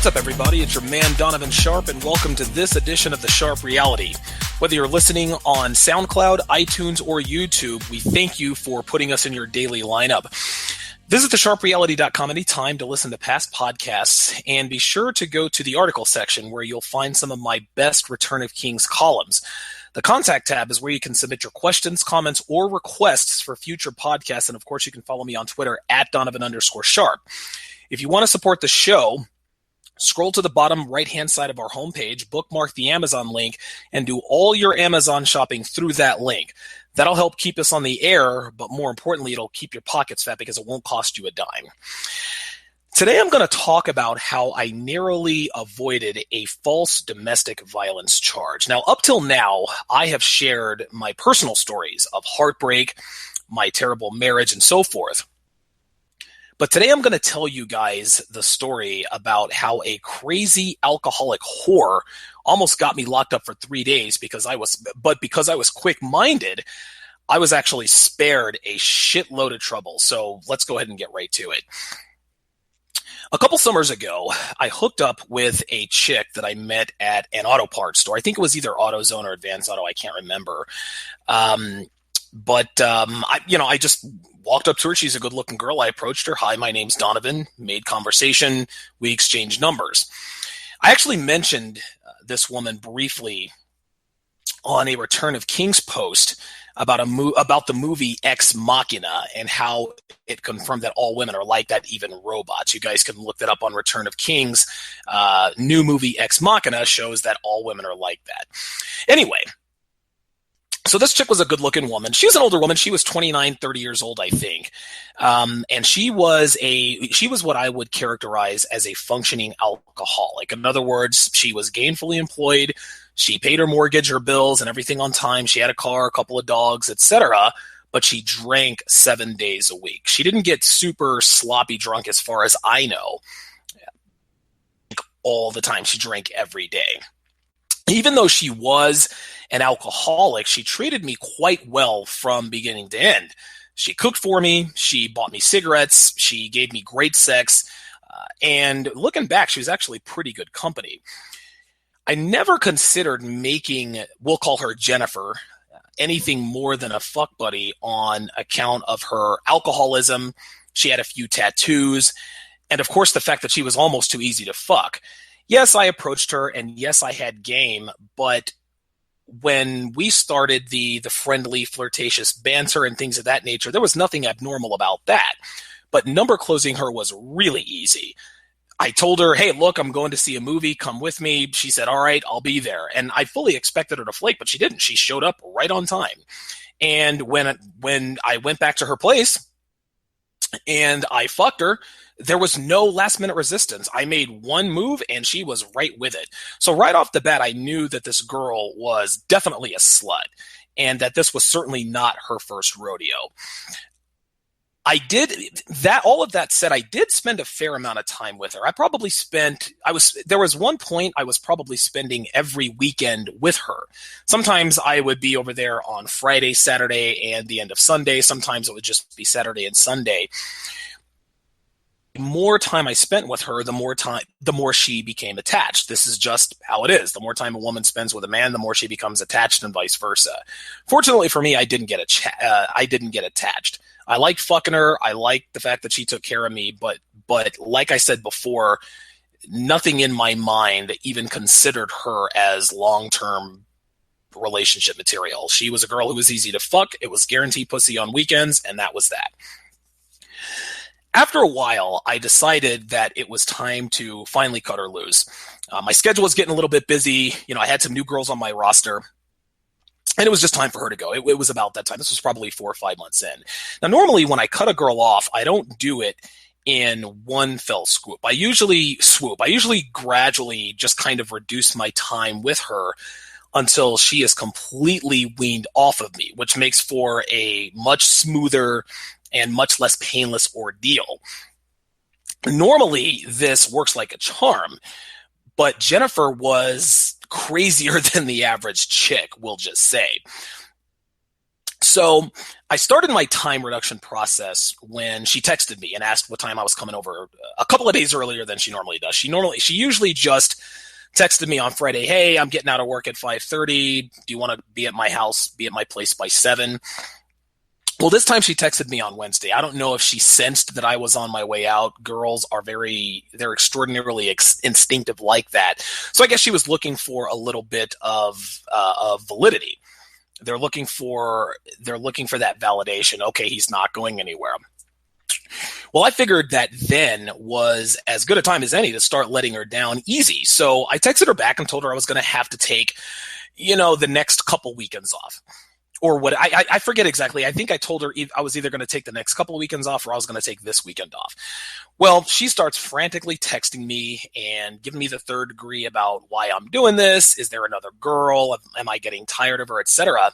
What's up, everybody? It's your man, Donovan Sharpe, and welcome to this edition of the Sharpe Reality. Whether you're listening on SoundCloud, iTunes, or YouTube, we thank you for putting us in your daily lineup. Visit thesharpereality.com anytime to listen to past podcasts, and be sure to go to the article section where you'll find some of my best Return of Kings columns. The contact tab is where you can submit your questions, comments, or requests for future podcasts, and of course you can follow me on Twitter at Donovan_Sharpe. If you want to support the show, scroll to the bottom right-hand side of our homepage, bookmark the Amazon link, and do all your Amazon shopping through that link. That'll help keep us on the air, but more importantly, it'll keep your pockets fat because it won't cost you a dime. Today, I'm going to talk about how I narrowly avoided a false domestic violence charge. Now, up till now, I have shared my personal stories of heartbreak, my terrible marriage, and so forth. But today I'm going to tell you guys the story about how a crazy alcoholic whore almost got me locked up for 3 days because I was quick-minded, I was actually spared a shitload of trouble. So let's go ahead and get right to it. A couple summers ago, I hooked up with a chick that I met at an auto parts store. I think it was either AutoZone or Advance Auto. I can't remember. I just walked up to her. She's a good-looking girl. I approached her. Hi, my name's Donovan. Made conversation. We exchanged numbers. I actually mentioned this woman briefly on a Return of Kings post about the movie Ex Machina and how it confirmed that all women are like that, even robots. You guys can look that up on Return of Kings. New movie Ex Machina shows that all women are like that. Anyway, so this chick was a good-looking woman. She was an older woman. She was 29, 30 years old, I think. And she was what I would characterize as a functioning alcoholic. In other words, she was gainfully employed. She paid her mortgage, her bills, and everything on time. She had a car, a couple of dogs, etc. But she drank 7 days a week. She didn't get super sloppy drunk as far as I know. All the time. She drank every day. Even though she was an alcoholic, she treated me quite well from beginning to end. She cooked for me. She bought me cigarettes. She gave me great sex. And looking back, she was actually pretty good company. I never considered making, we'll call her Jennifer, anything more than a fuck buddy on account of her alcoholism. She had a few tattoos. And of course, the fact that she was almost too easy to fuck. Yes, I approached her, and yes, I had game, but when we started the friendly, flirtatious banter and things of that nature, there was nothing abnormal about that. But number closing her was really easy. I told her, hey, look, I'm going to see a movie. Come with me. She said, all right, I'll be there. And I fully expected her to flake, but she didn't. She showed up right on time. And when I went back to her place and I fucked her, there was no last-minute resistance. I made one move, and she was right with it. So right off the bat, I knew that this girl was definitely a slut, and that this was certainly not her first rodeo. All of that said, I did spend a fair amount of time with her. There was one point I was probably spending every weekend with her. Sometimes I would be over there on Friday, Saturday, and the end of Sunday. Sometimes it would just be Saturday and Sunday. The more time I spent with her, the more she became attached. This is just how it is. The more time a woman spends with a man, the more she becomes attached, and vice versa. Fortunately for me, I didn't get attached. I liked fucking her. I liked the fact that she took care of me, but like I said before, nothing in my mind even considered her as long-term relationship material. She was a girl who was easy to fuck. It was guaranteed pussy on weekends, and that was that. After a while, I decided that it was time to finally cut her loose. My schedule was getting a little bit busy. I had some new girls on my roster, and it was just time for her to go. It was about that time. This was probably 4 or 5 months in. Now, normally when I cut a girl off, I don't do it in one fell swoop. I usually gradually just kind of reduce my time with her until she is completely weaned off of me, which makes for a much smoother and much less painless ordeal. Normally, this works like a charm, but Jennifer was crazier than the average chick, we'll just say. So I started my time reduction process when she texted me and asked what time I was coming over a couple of days earlier than she normally does. She usually just texted me on Friday, hey, I'm getting out of work at 5:30. Do you want to be at my house, be at my place by 7? Well, this time she texted me on Wednesday. I don't know if she sensed that I was on my way out. Girls are they're extraordinarily instinctive like that. So I guess she was looking for a little bit of validity. They're looking for that validation. Okay, he's not going anywhere. Well, I figured that then was as good a time as any to start letting her down easy. So I texted her back and told her I was going to have to take, the next couple weekends off. Or what I forget exactly. I think I told her I was either going to take the next couple of weekends off or I was going to take this weekend off. Well, she starts frantically texting me and giving me the third degree about why I'm doing this. Is there another girl? Am I getting tired of her, etc.?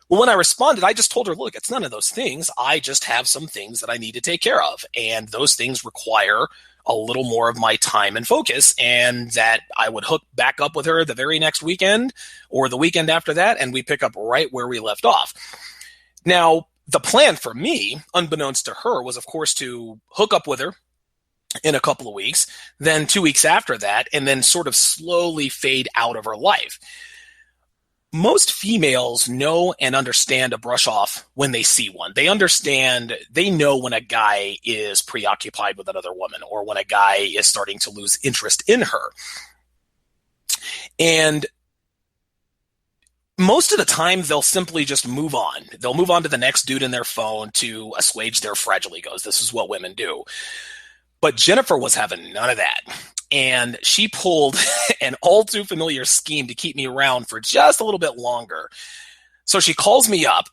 Well, when I responded, I just told her, look, it's none of those things. I just have some things that I need to take care of. And those things require a little more of my time and focus, and that I would hook back up with her the very next weekend or the weekend after that, and we pick up right where we left off. Now, the plan for me, unbeknownst to her, was, of course, to hook up with her in a couple of weeks, then 2 weeks after that, and then sort of slowly fade out of her life. Most females know and understand a brush off when they see one. They know when a guy is preoccupied with another woman or when a guy is starting to lose interest in her. And most of the time, they'll simply just move on. They'll move on to the next dude in their phone to assuage their fragile egos. This is what women do. But Jennifer was having none of that. And she pulled an all too familiar scheme to keep me around for just a little bit longer. So she calls me up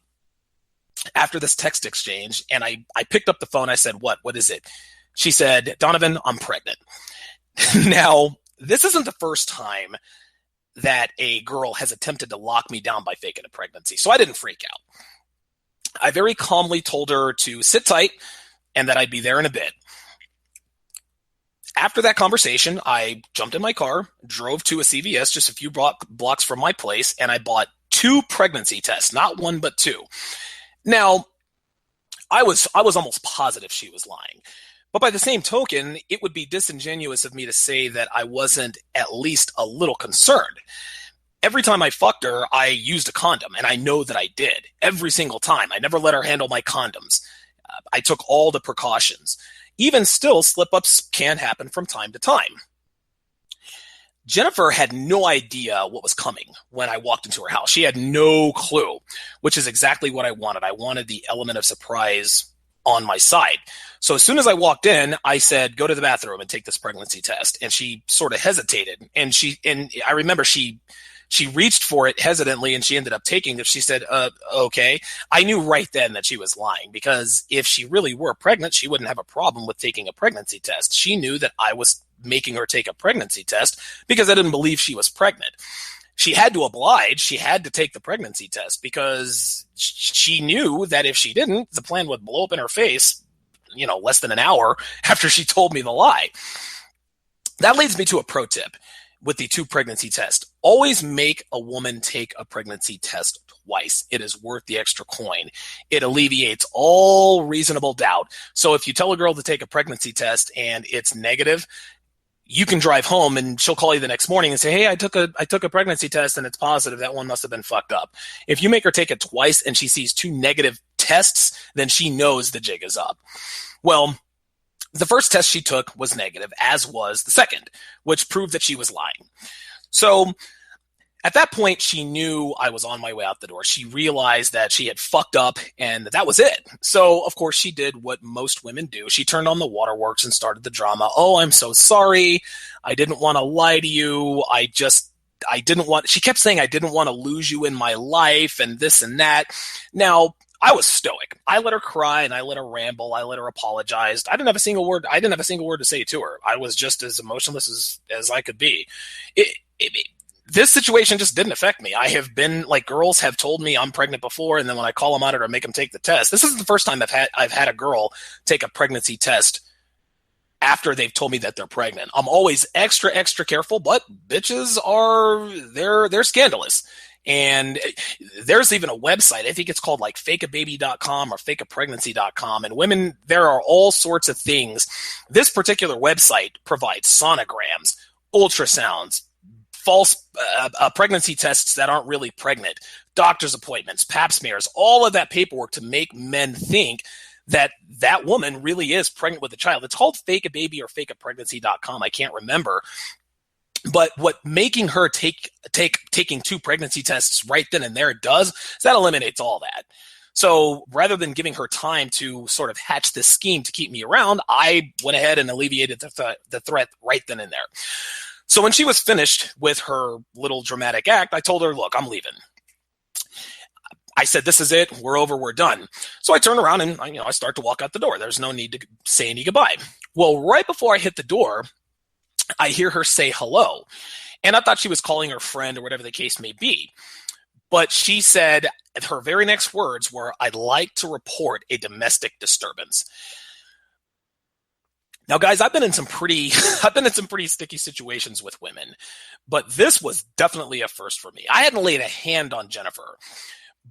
after this text exchange, and I picked up the phone. I said, what is it? She said, Donovan, I'm pregnant. Now, this isn't the first time that a girl has attempted to lock me down by faking a pregnancy. So I didn't freak out. I very calmly told her to sit tight and that I'd be there in a bit. After that conversation, I jumped in my car, drove to a CVS just a few blocks from my place, and I bought 2 pregnancy tests, not 1, but 2. Now, I was almost positive she was lying. But by the same token, it would be disingenuous of me to say that I wasn't at least a little concerned. Every time I fucked her, I used a condom, and I know that I did. Every single time. I never let her handle my condoms. I took all the precautions. Even still, slip-ups can happen from time to time. Jennifer had no idea what was coming when I walked into her house. She had no clue, which is exactly what I wanted. I wanted the element of surprise on my side. So as soon as I walked in, I said, go to the bathroom and take this pregnancy test. And she sort of hesitated. And I remember she reached for it hesitantly, and she ended up taking it. She said, okay. I knew right then that she was lying, because if she really were pregnant, she wouldn't have a problem with taking a pregnancy test. She knew that I was making her take a pregnancy test because I didn't believe she was pregnant. She had to oblige. She had to take the pregnancy test because she knew that if she didn't, the plan would blow up in her face, less than an hour after she told me the lie. That leads me to a pro tip with the 2 pregnancy tests. Always make a woman take a pregnancy test twice. It is worth the extra coin. It alleviates all reasonable doubt. So if you tell a girl to take a pregnancy test and it's negative, you can drive home and she'll call you the next morning and say, hey, I took a pregnancy test and it's positive. That one must have been fucked up. If you make her take it twice and she sees 2 negative tests, then she knows the jig is up. Well, the first test she took was negative, as was the second, which proved that she was lying. So at that point, she knew I was on my way out the door. She realized that she had fucked up and that was it. So, of course, she did what most women do. She turned on the waterworks and started the drama. Oh, I'm so sorry. I didn't want to lie to you. She kept saying I didn't want to lose you in my life and this and that. Now, I was stoic. I let her cry and I let her ramble. I let her apologize. I didn't have a single word to say to her. I was just as emotionless as I could be. This situation just didn't affect me. I have been, girls have told me I'm pregnant before, and then when I call them on it or make them take the test, this isn't the first time I've had a girl take a pregnancy test after they've told me that they're pregnant. I'm always extra careful, but bitches they're scandalous. And there's even a website, I think it's called like fakeababy.com or fakeapregnancy.com. And women, there are all sorts of things. This particular website provides sonograms, ultrasounds, false pregnancy tests that aren't really pregnant, doctor's appointments, pap smears, all of that paperwork to make men think that that woman really is pregnant with a child. It's called fakeababy or fakeapregnancy.com. I can't remember. But what making her taking 2 pregnancy tests right then and there does is that eliminates all that. So rather than giving her time to sort of hatch this scheme to keep me around, I went ahead and alleviated the threat right then and there. So when she was finished with her little dramatic act, I told her, look, I'm leaving. I said, this is it. We're over. We're done. So I turn around and I start to walk out the door. There's no need to say any goodbye. Well, right before I hit the door, I hear her say hello. And I thought she was calling her friend or whatever the case may be. But she said, her very next words were, I'd like to report a domestic disturbance. Now, guys, I've been in some pretty sticky situations with women, but this was definitely a first for me. I hadn't laid a hand on Jennifer,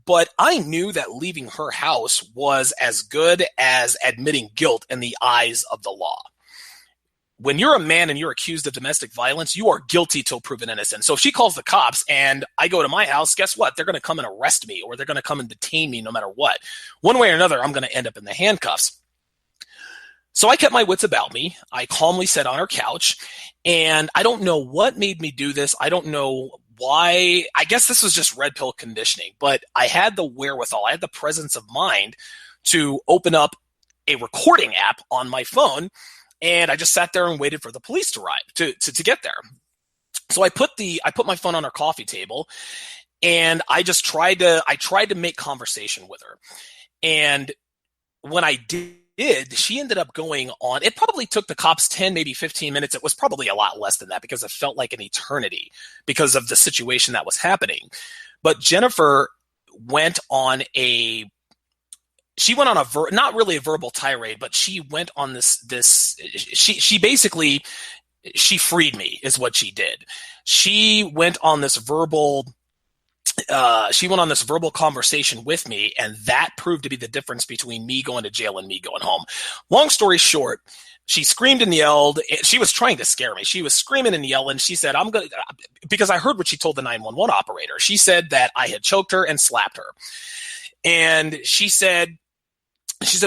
but I knew that leaving her house was as good as admitting guilt in the eyes of the law. When you're a man and you're accused of domestic violence, you are guilty till proven innocent. So if she calls the cops and I go to my house, guess what? They're going to come and arrest me, or they're going to come and detain me no matter what. One way or another, I'm going to end up in the handcuffs. So I kept my wits about me. I calmly sat on her couch, and I don't know what made me do this. I don't know why. I guess this was just red pill conditioning, but I had the wherewithal. I had the presence of mind to open up a recording app on my phone, and I just sat there and waited for the police to arrive to get there. So I put my phone on her coffee table, and I tried to make conversation with her. And when I did, she ended up going on. It probably took the cops 10, maybe 15 minutes. It was probably a lot less than that because it felt like an eternity because of the situation that was happening. But Jennifer went on not really a verbal tirade, but she went on she basically freed me is what she did. She went on this verbal conversation with me, and that proved to be the difference between me going to jail and me going home. Long story short, she screamed and yelled. She was trying to scare me. She was screaming and yelling. She said, because I heard what she told the 911 operator. She said that I had choked her and slapped her. And she said,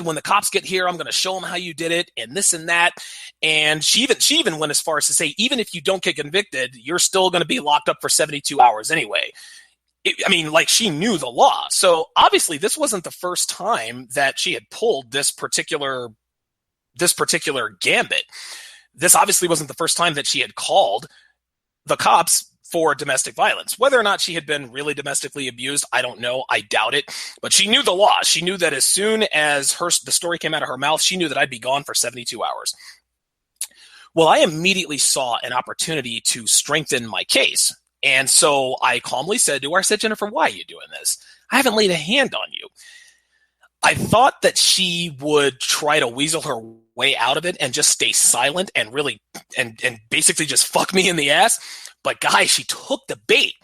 when the cops get here, I'm going to show them how you did it and this and that. And she even went as far as to say, even if you don't get convicted, you're still going to be locked up for 72 hours anyway. She knew the law. So obviously this wasn't the first time that she had pulled this particular gambit. This obviously wasn't the first time that she had called the cops for domestic violence. Whether or not she had been really domestically abused, I don't know. I doubt it. But she knew the law. She knew that as soon as the story came out of her mouth, she knew that I'd be gone for 72 hours. Well, I immediately saw an opportunity to strengthen my case. And so I calmly said to her, I said, Jennifer, why are you doing this? I haven't laid a hand on you. I thought that she would try to weasel her way out of it and just stay silent and really and basically just fuck me in the ass. But guys, she took the bait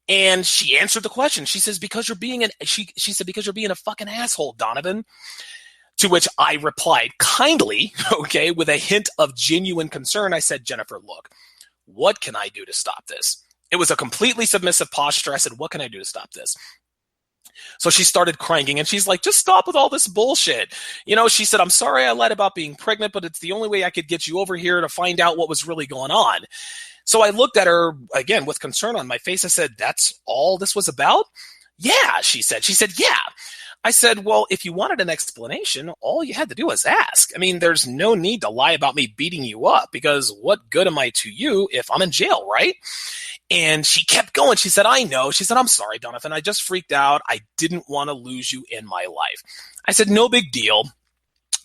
and she answered the question. She says, because you're being because you're being a fucking asshole, Donovan. To which I replied kindly, okay, with a hint of genuine concern. I said, Jennifer, look, what can I do to stop this? It was a completely submissive posture. I said, what can I do to stop this? So she started crying, and she's like, just stop with all this bullshit. She said, I'm sorry I lied about being pregnant, but it's the only way I could get you over here to find out what was really going on. So I looked at her again with concern on my face. I said, that's all this was about? Yeah, she said. She said, yeah. I said, well, if you wanted an explanation, all you had to do was ask. There's no need to lie about me beating you up, because what good am I to you if I'm in jail, right? And she kept going. She said, I know. She said, I'm sorry, Donovan. I just freaked out. I didn't want to lose you in my life. I said, no big deal.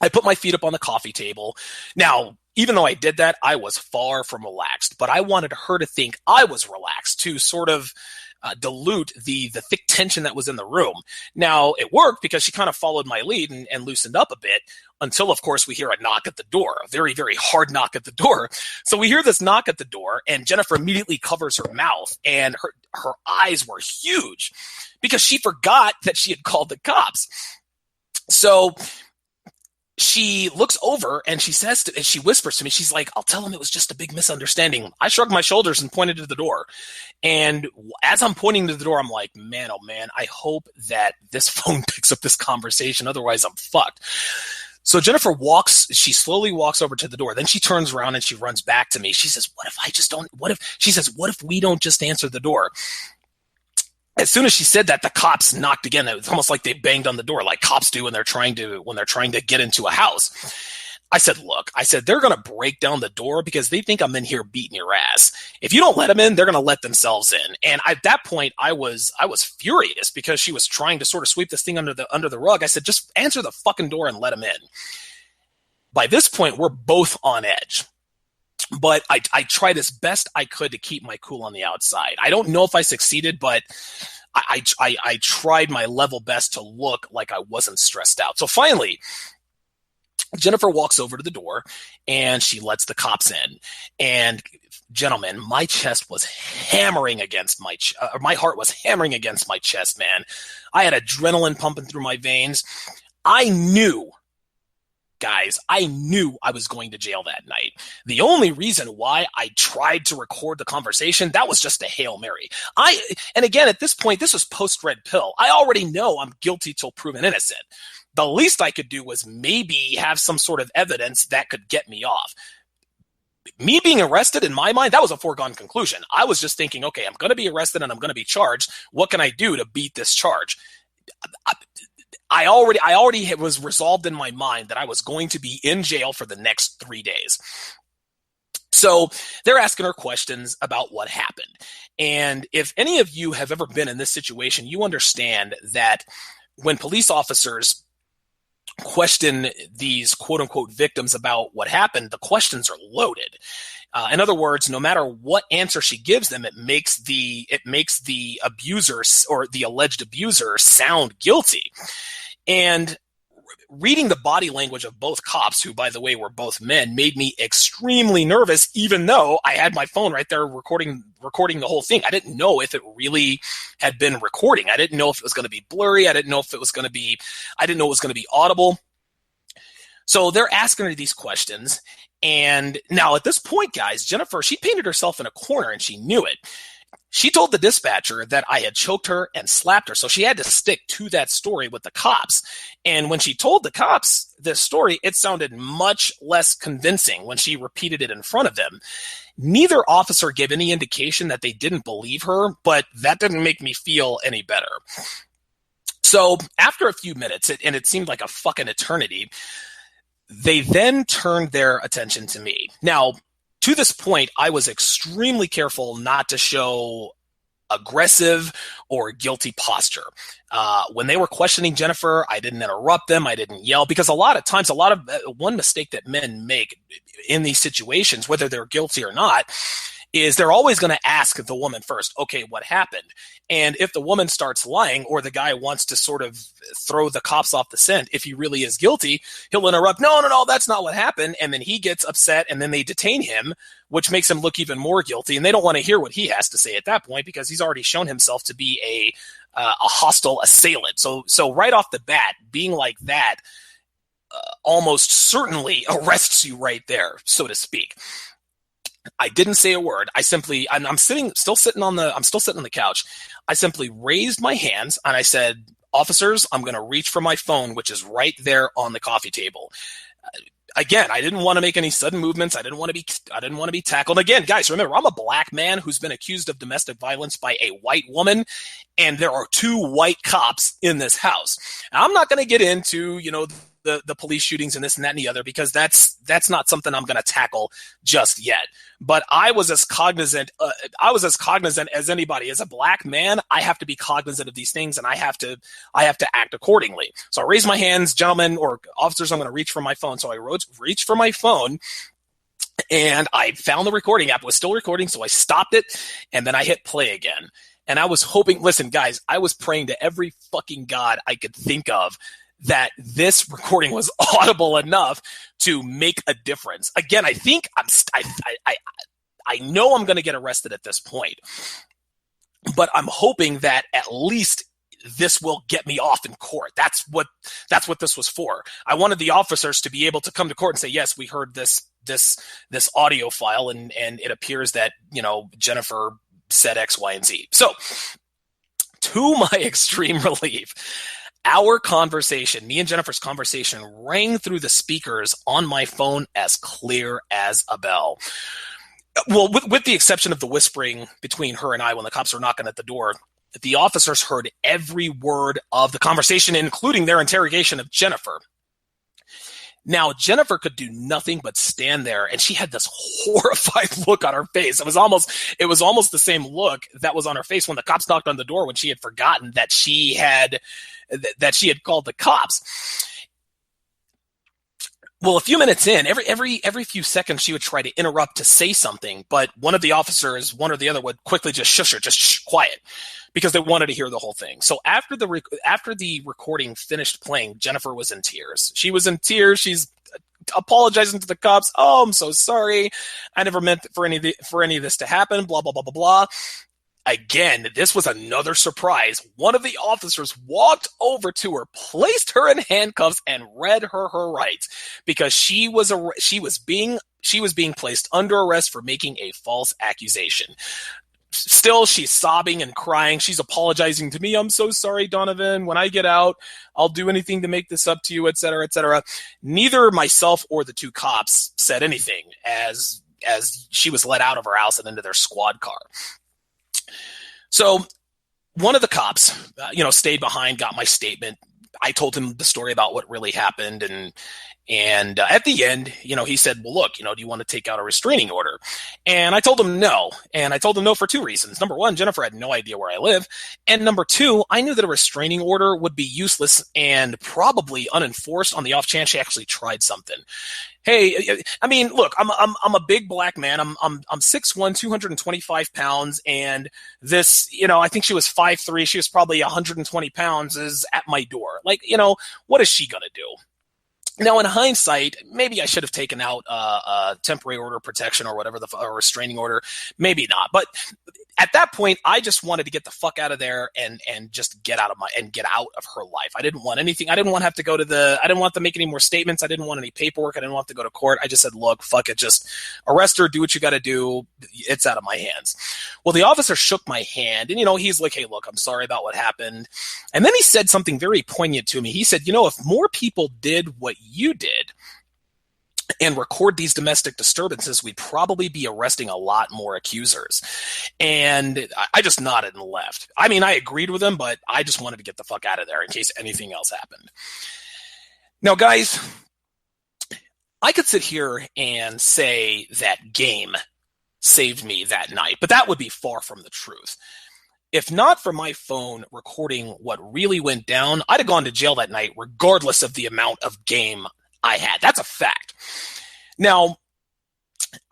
I put my feet up on the coffee table. Now, even though I did that, I was far from relaxed, but I wanted her to think I was relaxed, to sort of dilute the thick tension that was in the room. Now, it worked because she kind of followed my lead and loosened up a bit until, of course, we hear a knock at the door, a very, very hard knock at the door. So we hear this knock at the door, and Jennifer immediately covers her mouth, and her eyes were huge because she forgot that she had called the cops. So she looks over and she whispers to me, she's like, "I'll tell him it was just a big misunderstanding." I shrugged my shoulders and pointed to the door. And as I'm pointing to the door, I'm like, man, oh man, I hope that this phone picks up this conversation. Otherwise, I'm fucked. So Jennifer she slowly walks over to the door. Then she turns around and she runs back to me. She says, what if we don't just answer the door? As soon as she said that, the cops knocked again. It was almost like they banged on the door, like cops do when they're trying to get into a house. I said, look, they're going to break down the door because they think I'm in here beating your ass. If you don't let them in, they're going to let themselves in. And at that point, I was furious because she was trying to sort of sweep this thing under the rug. I said, just answer the fucking door and let them in. By this point, we're both on edge. But I tried as best I could to keep my cool on the outside. I don't know if I succeeded, but I tried my level best to look like I wasn't stressed out. So finally, Jennifer walks over to the door and she lets the cops in. And gentlemen, my chest was hammering against my heart was hammering against my chest, man. I had adrenaline pumping through my veins. I knew I was going to jail that night. The only reason why I tried to record the conversation, that was just a Hail Mary. And again, at this point, this was post-red pill. I already know I'm guilty till proven innocent. The least I could do was maybe have some sort of evidence that could get me off. Me being arrested, in my mind, that was a foregone conclusion. I was just thinking, okay, I'm going to be arrested and I'm going to be charged. What can I do to beat this charge? I already was resolved in my mind that I was going to be in jail for the next 3 days. So they're asking her questions about what happened. And if any of you have ever been in this situation, you understand that when police officers question these quote-unquote victims about what happened, the questions are loaded. In other words, no matter what answer she gives them, it makes the abuser or the alleged abuser sound guilty. And reading the body language of both cops, who, by the way, were both men, made me extremely nervous, even though I had my phone right there recording the whole thing. I didn't know if it really had been recording. I didn't know if it was going to be blurry. I didn't know it was going to be audible. So they're asking her these questions. And now at this point, guys, Jennifer, she painted herself in a corner and she knew it. She told the dispatcher that I had choked her and slapped her, so she had to stick to that story with the cops. And when she told the cops this story, it sounded much less convincing when she repeated it in front of them. Neither officer gave any indication that they didn't believe her, but that didn't make me feel any better. So after a few minutes, and it seemed like a fucking eternity, they then turned their attention to me. Now, to this point, I was extremely careful not to show aggressive or guilty posture. When they were questioning Jennifer, I didn't interrupt them. I didn't yell, because a lot of times, one mistake that men make in these situations, whether they're guilty or not, is they're always going to ask the woman first, okay, what happened? And if the woman starts lying, or the guy wants to sort of throw the cops off the scent, if he really is guilty, he'll interrupt, no, that's not what happened. And then he gets upset, and then they detain him, which makes him look even more guilty. And they don't want to hear what he has to say at that point, because he's already shown himself to be a hostile assailant. So right off the bat, being like that almost certainly arrests you right there, so to speak. I didn't say a word. I'm still sitting on the couch. I simply raised my hands and I said, "Officers, I'm going to reach for my phone, which is right there on the coffee table." Again, I didn't want to make any sudden movements. I didn't want to be tackled. Again, guys, remember, I'm a black man who's been accused of domestic violence by a white woman, and there are 2 white cops in this house. Now, I'm not going to get into, the police shootings and this and that and the other, because that's not something I'm going to tackle just yet. But I was as cognizant as anybody. As a black man, I have to be cognizant of these things, and I have to act accordingly. So I raised my hands, gentlemen or officers, I'm going to reach for my phone. So I reached for my phone, and I found the recording app. It was still recording, so I stopped it, and then I hit play again. And I was hoping, listen, guys, I was praying to every fucking God I could think of that this recording was audible enough to make a difference. Again, I think I know I'm going to get arrested at this point, but I'm hoping that at least this will get me off in court. That's what this was for. I wanted the officers to be able to come to court and say, yes, we heard this audio file, and it appears that, Jennifer said X, Y, and Z. So, to my extreme relief, our conversation, me and Jennifer's conversation, rang through the speakers on my phone as clear as a bell. Well, with the exception of the whispering between her and I when the cops were knocking at the door, the officers heard every word of the conversation, including their interrogation of Jennifer. Now, Jennifer could do nothing but stand there, and she had this horrified look on her face. It was almost the same look that was on her face when the cops knocked on the door, when she had forgotten that she had called the cops. Well, a few minutes in, every few seconds, she would try to interrupt to say something, but one of the officers, one or the other, would quickly just shush her, just quiet, because they wanted to hear the whole thing. So after the recording finished playing, Jennifer was in tears. She was in tears. She's apologizing to the cops. Oh, I'm so sorry. I never meant for any of this to happen. Blah blah blah blah blah. Again, this was another surprise. One of the officers walked over to her, placed her in handcuffs, and read her rights, because she was being placed under arrest for making a false accusation. Still, she's sobbing and crying. She's apologizing to me. I'm so sorry, Donovan. When I get out, I'll do anything to make this up to you, et cetera, et cetera. Neither myself or the two cops said anything as she was let out of her house and into their squad car. So one of the cops, stayed behind, got my statement. I told him the story about what really happened, and at the end, he said, well, look, do you want to take out a restraining order? And I told him no. And I told him no for two reasons. Number one, Jennifer had no idea where I live. And number two, I knew that a restraining order would be useless and probably unenforced on the off chance she actually tried something. Hey, I mean, look, I'm a big black man. I'm 6'1", 225 pounds, and this, I think she was 5'3", she was probably 120 pounds, is at my door. Like, what is she gonna do? Now, in hindsight, maybe I should have taken out a temporary order of protection or whatever, a restraining order. Maybe not. But at that point, I just wanted to get the fuck out of there and just get out of her life. I didn't want anything. I didn't want to have to I didn't want to make any more statements. I didn't want any paperwork. I didn't want to go to court. I just said, look, fuck it. Just arrest her. Do what you got to do. It's out of my hands. Well, the officer shook my hand, and, he's like, hey, look, I'm sorry about what happened. And then he said something very poignant to me. He said, if more people did what you did and record these domestic disturbances, we'd probably be arresting a lot more accusers. And I just nodded and left. I mean, I agreed with him, but I just wanted to get the fuck out of there in case anything else happened. Now, guys, I could sit here and say that game saved me that night, but that would be far from the truth. If not for my phone recording what really went down, I'd have gone to jail that night regardless of the amount of game I had. That's a fact. Now,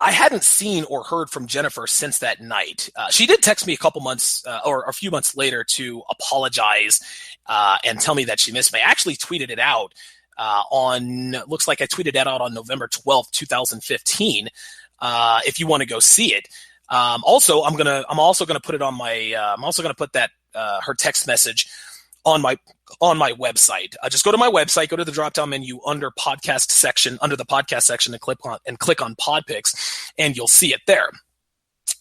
I hadn't seen or heard from Jennifer since that night. She did text me a couple months or a few months later to apologize and tell me that she missed me. I actually tweeted it out looks like I tweeted that out on November 12th, 2015. If you want to go see it. I'm also gonna put it on my. I'm also gonna put that her text message on my website. Just go to my website, go to the drop-down menu under the podcast section, and click on Podpics, and you'll see it there.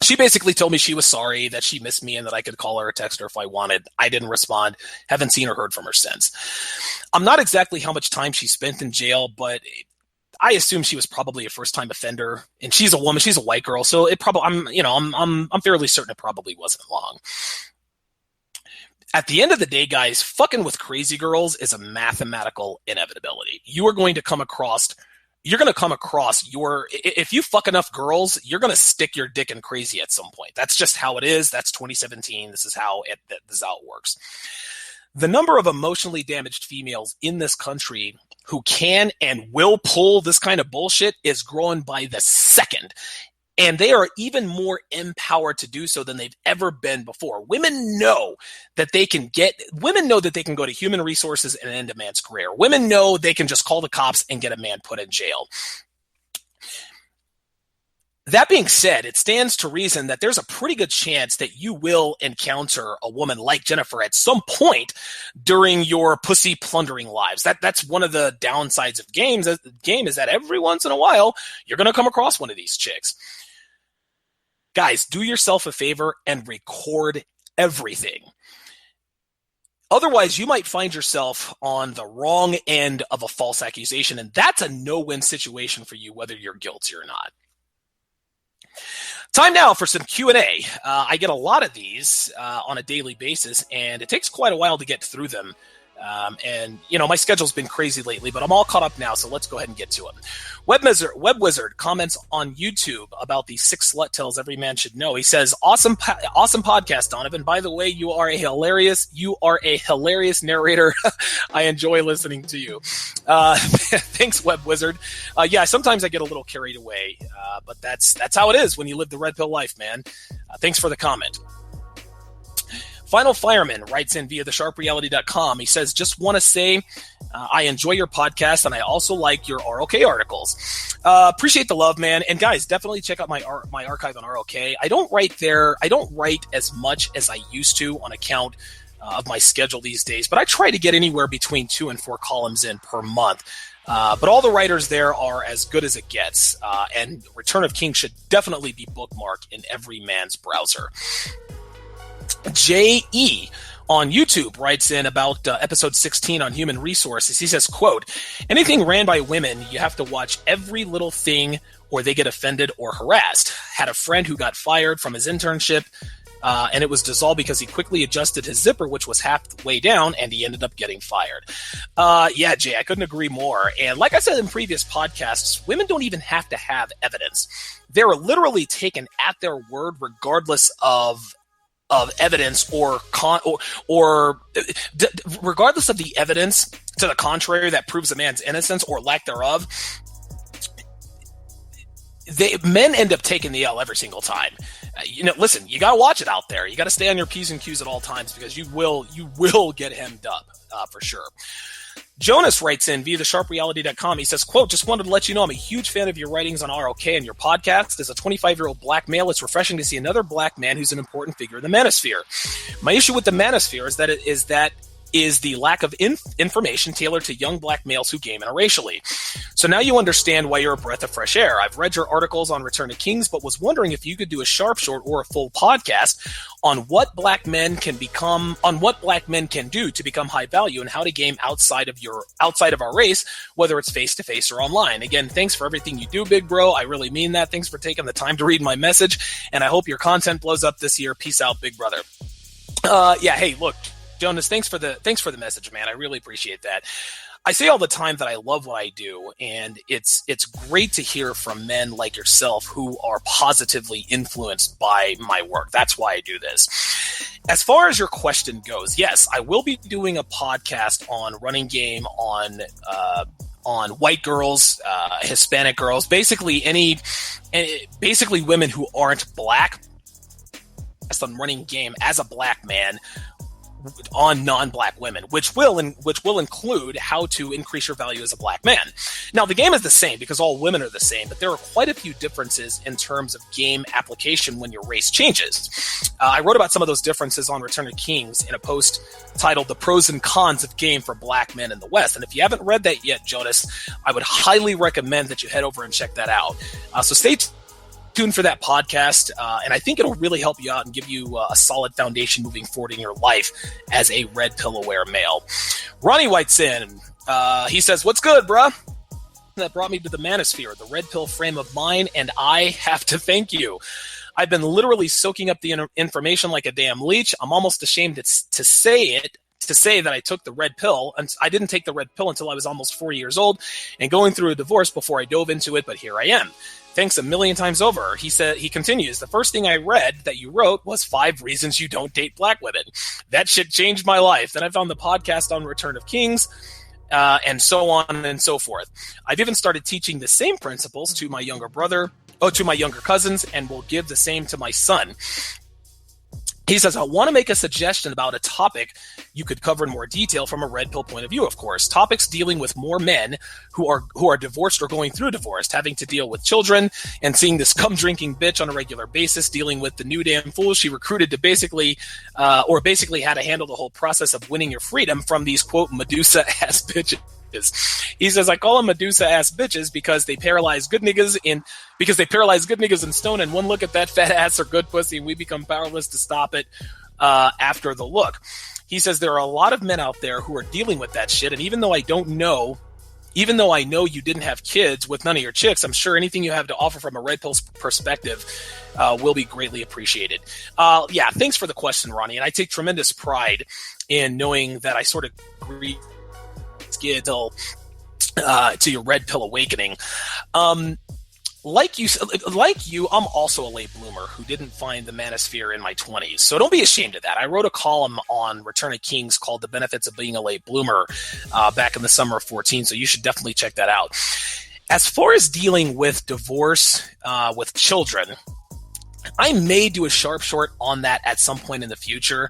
She basically told me she was sorry, that she missed me, and that I could call her or text her if I wanted. I didn't respond. Haven't seen or heard from her since. I'm not exactly how much time she spent in jail, but I assume she was probably a first-time offender, and she's a woman. She's a white girl, so it probably. I'm fairly certain it probably wasn't long. At the end of the day, guys, fucking with crazy girls is a mathematical inevitability. You're going to come across if you fuck enough girls, you're going to stick your dick in crazy at some point. That's just how it is. That's 2017. This is how it works. The number of emotionally damaged females in this country who can and will pull this kind of bullshit is growing by the second. And they are even more empowered to do so than they've ever been before. Women know that they can go to human resources and end a man's career. Women know they can just call the cops and get a man put in jail. That being said, it stands to reason that there's a pretty good chance that you will encounter a woman like Jennifer at some point during your pussy plundering lives. That's one of the downsides of games. The game is that every once in a while, you're going to come across one of these chicks. Guys, do yourself a favor and record everything. Otherwise, you might find yourself on the wrong end of a false accusation, and that's a no-win situation for you, whether you're guilty or not. Time now for some Q&A. I get a lot of these on a daily basis, and it takes quite a while to get through them. And, my schedule's been crazy lately, but I'm all caught up now, so let's go ahead and get to it. Web Wizard comments on YouTube about the 6 slut tales every man should know. He says, awesome podcast, Donovan. By the way, you are a hilarious narrator. I enjoy listening to you. Thanks, Web Wizard. Sometimes I get a little carried away, but that's how it is when you live the red pill life, man. Thanks for the comment. Final Fireman writes in via the sharpereality.com. He says, just want to say I enjoy your podcast and I also like your ROK articles. Appreciate the love, man. And guys, definitely check out my archive on ROK. I don't write as much as I used to on account of my schedule these days, but I try to get anywhere between 2 and 4 columns in per month. But all the writers there are as good as it gets. And Return of King should definitely be bookmarked in every man's browser. J.E. on YouTube writes in about episode 16 on human resources. He says, quote, anything ran by women, you have to watch every little thing or they get offended or harassed. Had a friend who got fired from his internship and it was dissolved because he quickly adjusted his zipper, which was halfway down, and he ended up getting fired. Jay, I couldn't agree more. And like I said in previous podcasts, women don't even have to have evidence. They're literally taken at their word regardless of evidence regardless of the evidence to the contrary that proves a man's innocence or lack thereof. Men end up taking the L every single time. Listen, you got to watch it out there. You got to stay on your P's and Q's at all times because you will get hemmed up for sure. Jonas writes in via the sharpereality.com. He says, quote, just wanted to let you know I'm a huge fan of your writings on ROK and your podcast. As a 25-year-old black male, it's refreshing to see another black man who's an important figure in the manosphere. My issue with the manosphere is that the lack of information tailored to young black males who game interracially. So now you understand why you're a breath of fresh air. I've read your articles on Return of Kings, but was wondering if you could do a Sharpe short or a full podcast on what black men can do to become high value and how to game outside of our race, whether it's face to face or online. Again, thanks for everything you do, big bro. I really mean that. Thanks for taking the time to read my message, and I hope your content blows up this year. Peace out, big brother. Hey, look, Jonas, thanks for the message, man. I really appreciate that. I say all the time that I love what I do, and it's great to hear from men like yourself who are positively influenced by my work. That's why I do this. As far as your question goes, yes, I will be doing a podcast on running game, on white girls, Hispanic girls, basically women who aren't black. That's on running game as a black man on non-black women, which will include how to increase your value as a black man. Now, the game is the same because all women are the same, but there are quite a few differences in terms of game application when your race changes. I wrote about some of those differences on Return of Kings in a post titled The Pros and Cons of Game for Black Men in the West. And if you haven't read that yet, Jonas, I would highly recommend that you head over and check that out. So stay tuned for that podcast, and I think it'll really help you out and give you a solid foundation moving forward in your life as a red pill aware male. Ronnie writes in. He says, "What's good, bruh? That brought me to the manosphere, the red pill frame of mind, and I have to thank you. I've been literally soaking up the information like a damn leech. I'm almost ashamed to say that I took the red pill, and I didn't take the red pill until I was almost 40 years old and going through a divorce before I dove into it, but here I am. Thanks a million times over." He continues, "The first thing I read that you wrote was 5 reasons you don't date black women. That shit changed my life. Then I found the podcast on Return of Kings, and so on and so forth. I've even started teaching the same principles to my younger brother to my younger cousins, and will give the same to my son. He says, I want to make a suggestion about a topic you could cover in more detail from a red pill point of view, of course. Topics dealing with more men who are divorced or going through divorce, having to deal with children and seeing this cum-drinking bitch on a regular basis, dealing with the new damn fool she recruited to basically had to handle the whole process of winning your freedom from these, quote, Medusa-ass bitches. He says, I call them Medusa-ass bitches because they paralyze good niggas in stone, and one look at that fat ass or good pussy, and we become powerless to stop it after the look. He says there are a lot of men out there who are dealing with that shit, and even though I know you didn't have kids with none of your chicks, I'm sure anything you have to offer from a red pill's perspective will be greatly appreciated. Yeah, thanks for the question, Ronnie, and I take tremendous pride in knowing that I sort of agree to your red pill awakening. Like you, I'm also a late bloomer who didn't find the manosphere in my 20s. So don't be ashamed of that. I wrote a column on Return of Kings called The Benefits of Being a Late Bloomer back in the summer of 14. So you should definitely check that out. As far as dealing with divorce with children, I may do a Sharpe short on that at some point in the future.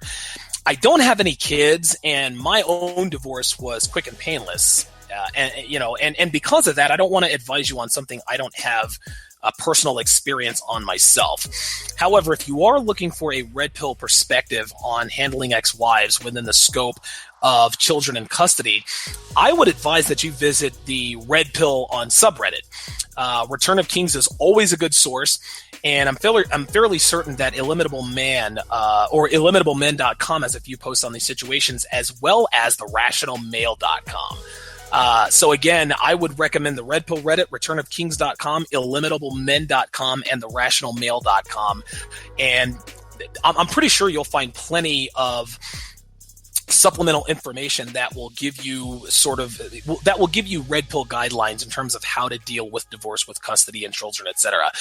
I don't have any kids, and my own divorce was quick and painless. And because of that, I don't want to advise you on something I don't have a personal experience on myself. However, if you are looking for a red pill perspective on handling ex-wives within the scope of children in custody, I would advise that you visit the red pill on subreddit. Return of Kings is always a good source, and I'm fairly certain that Illimitable Man or IllimitableMen.com has a few posts on these situations, as well as therationalmale.com. So again, I would recommend the Red Pill Reddit, returnofkings.com, illimitablemen.com, and therationalmale.com. And I'm pretty sure you'll find plenty of supplemental information that will give you red pill guidelines in terms of how to deal with divorce with custody and children, etc.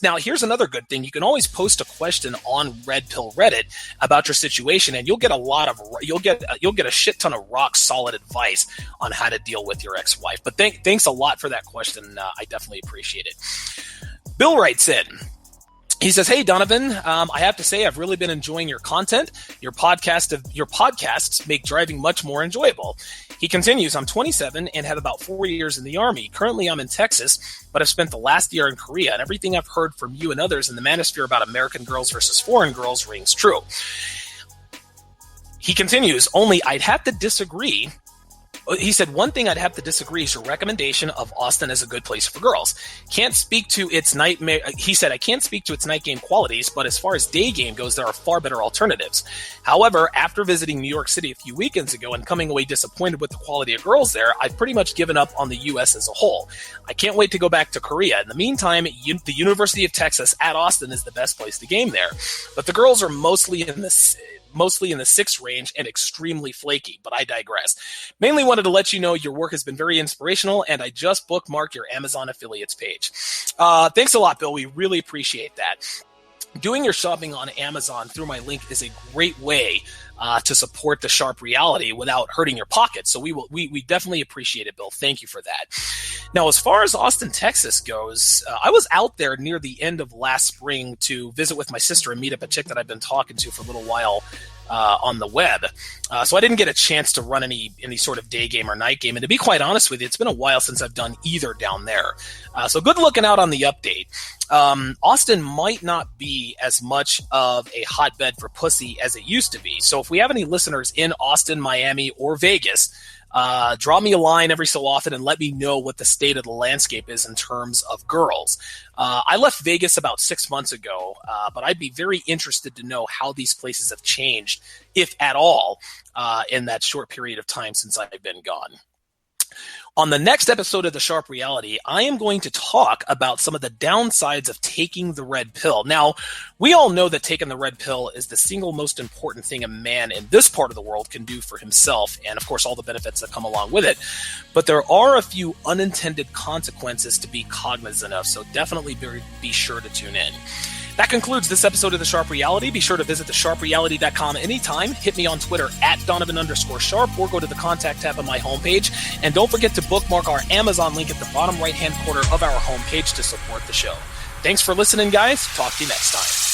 Now here's another good thing. You can always post a question on Red Pill Reddit about your situation, and you'll get a shit ton of rock solid advice on how to deal with your ex-wife. But thanks a lot for that question. I definitely appreciate it. Bill writes in. He says, hey, Donovan, I have to say I've really been enjoying your content. Your podcasts make driving much more enjoyable. He continues, I'm 27 and had about 4 years in the Army. Currently, I'm in Texas, but I've spent the last year in Korea, and everything I've heard from you and others in the manosphere about American girls versus foreign girls rings true. He continues, only I'd have to disagree. He said, one thing I'd have to disagree is your recommendation of Austin as a good place for girls. Can't speak to its He said, I can't speak to its night game qualities, but as far as day game goes, there are far better alternatives. However, after visiting New York City a few weekends ago and coming away disappointed with the quality of girls there, I've pretty much given up on the U.S. as a whole. I can't wait to go back to Korea. In the meantime, the University of Texas at Austin is the best place to game there. But the girls are mostly in the 6 range and extremely flaky, but I digress. Mainly wanted to let you know your work has been very inspirational, and I just bookmarked your Amazon affiliates page. Thanks a lot, Bill. We really appreciate that. Doing your shopping on Amazon through my link is a great way to support the Sharpe reality without hurting your pocket. So we definitely appreciate it, Bill. Thank you for that. Now, as far as Austin, Texas goes, I was out there near the end of last spring to visit with my sister and meet up a chick that I've been talking to for a little while on the web. So I didn't get a chance to run any sort of day game or night game. And to be quite honest with you, it's been a while since I've done either down there. So good looking out on the update. Austin might not be as much of a hotbed for pussy as it used to be. So if we have any listeners in Austin, Miami, or Vegas, draw me a line every so often and let me know what the state of the landscape is in terms of girls. I left Vegas about 6 months ago, but I'd be very interested to know how these places have changed, if at all, in that short period of time since I've been gone. On the next episode of The Sharpe Reality, I am going to talk about some of the downsides of taking the red pill. Now, we all know that taking the red pill is the single most important thing a man in this part of the world can do for himself, and of course all the benefits that come along with it. But there are a few unintended consequences to be cognizant of, so definitely be sure to tune in. That concludes this episode of The Sharpe Reality. Be sure to visit thesharpereality.com anytime. Hit me on Twitter at Donovan_Sharpe or go to the contact tab on my homepage. And don't forget to bookmark our Amazon link at the bottom right-hand corner of our homepage to support the show. Thanks for listening, guys. Talk to you next time.